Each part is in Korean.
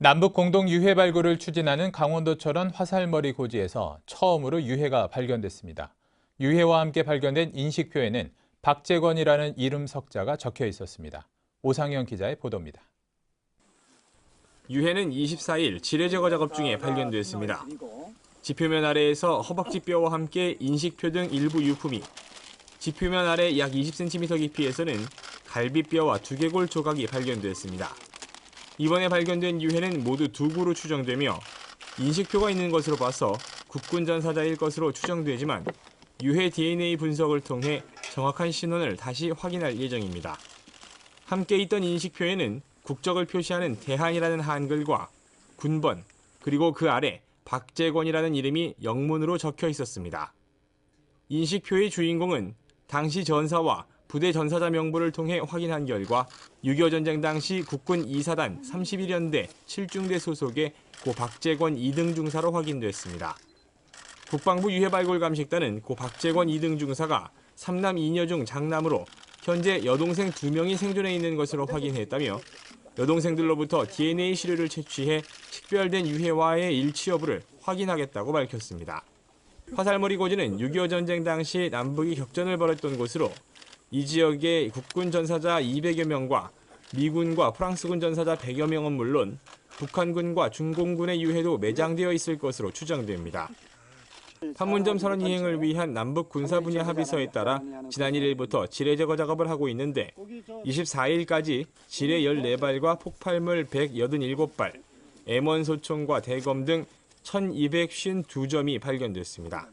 남북 공동 유해 발굴을 추진하는 강원도철원 화살머리 고지에서 처음으로 유해가 발견됐습니다. 유해와 함께 발견된 인식표에는 박재권이라는 이름 석자가 적혀 있었습니다. 오상현 기자의 보도입니다. 유해는 24일 지뢰 제거 작업 중에 발견됐습니다. 지표면 아래에서 허벅지 뼈와 함께 인식표 등 일부 유품이, 지표면 아래 약 20cm 깊이에서는 갈비뼈와 두개골 조각이 발견됐습니다. 이번에 발견된 유해는 모두 두 구로 추정되며 인식표가 있는 것으로 봐서 국군 전사자일 것으로 추정되지만 유해 DNA 분석을 통해 정확한 신원을 다시 확인할 예정입니다. 함께 있던 인식표에는 국적을 표시하는 대한이라는 한글과 군번, 그리고 그 아래 박재권이라는 이름이 영문으로 적혀 있었습니다. 인식표의 주인공은 당시 전사와 부대 전사자 명부를 통해 확인한 결과 6.25 전쟁 당시 국군 2사단 31연대 7중대 소속의 고 박재권 2등 중사로 확인됐습니다. 국방부 유해발굴감식단은 고 박재권 2등 중사가 3남 2녀 중 장남으로 현재 여동생 2명이 생존해 있는 것으로 확인했다며 여동생들로부터 DNA 시료를 채취해 식별된 유해와의 일치 여부를 확인하겠다고 밝혔습니다. 화살머리 고지는 6.25 전쟁 당시 남북이 격전을 벌였던 곳으로 이 지역의 국군 전사자 200여 명과 미군과 프랑스군 전사자 100여 명은 물론 북한군과 중공군의 유해도 매장되어 있을 것으로 추정됩니다. 판문점 선언 이행을 위한 남북 군사 분야 합의서에 따라 지난 1일부터 지뢰 제거 작업을 하고 있는데 24일까지 지뢰 14발과 폭발물 187발, M1 소총과 대검 등 1252점이 발견됐습니다.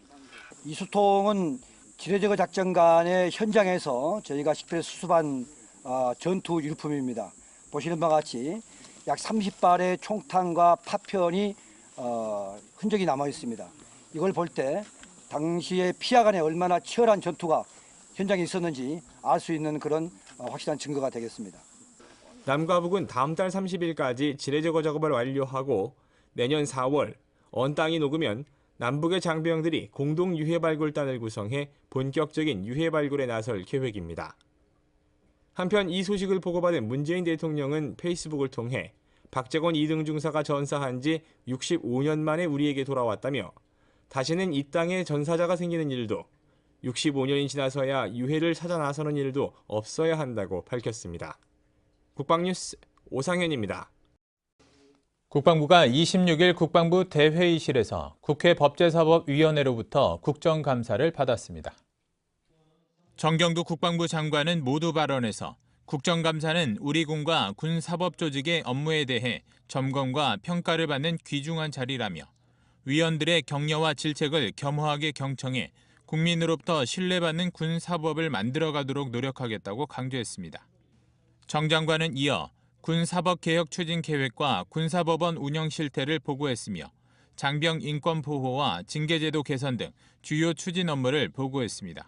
이 수통은 지뢰 제거 작전간의 현장에서 저희가 식별 수습한 전투 유품입니다. 보시는 바와 같이 약 30발의 총탄과 파편이 흔적이 남아 있습니다. 이걸 볼 때 당시에 피하 간에 얼마나 치열한 전투가 현장에 있었는지 알 수 있는 그런 확실한 증거가 되겠습니다. 남과 북은 다음 달 30일까지 지뢰 제거 작업을 완료하고 내년 4월 언 땅이 녹으면 남북의 장병들이 공동 유해 발굴단을 구성해 본격적인 유해 발굴에 나설 계획입니다. 한편 이 소식을 보고받은 문재인 대통령은 페이스북을 통해 박재권 2등 중사가 전사한 지 65년 만에 우리에게 돌아왔다며 다시는 이 땅에 전사자가 생기는 일도 65년이 지나서야 유해를 찾아 나서는 일도 없어야 한다고 밝혔습니다. 국방뉴스 오상현입니다. 국방부가 26일 국방부 대회의실에서 국회 법제사법위원회로부터 국정감사를 받았습니다. 정경두 국방부 장관은 모두 발언에서 국정감사는 우리 군과 군 사법조직의 업무에 대해 점검과 평가를 받는 귀중한 자리라며 위원들의 격려와 질책을 겸허하게 경청해 국민으로부터 신뢰받는 군 사법을 만들어가도록 노력하겠다고 강조했습니다. 정 장관은 이어 군사법개혁 추진 계획과 군사법원 운영 실태를 보고했으며 장병 인권 보호와 징계제도 개선 등 주요 추진 업무를 보고했습니다.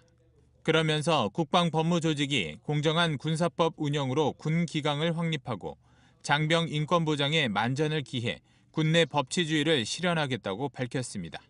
그러면서 국방법무조직이 공정한 군사법 운영으로 군 기강을 확립하고 장병 인권 보장에 만전을 기해 군내 법치주의를 실현하겠다고 밝혔습니다.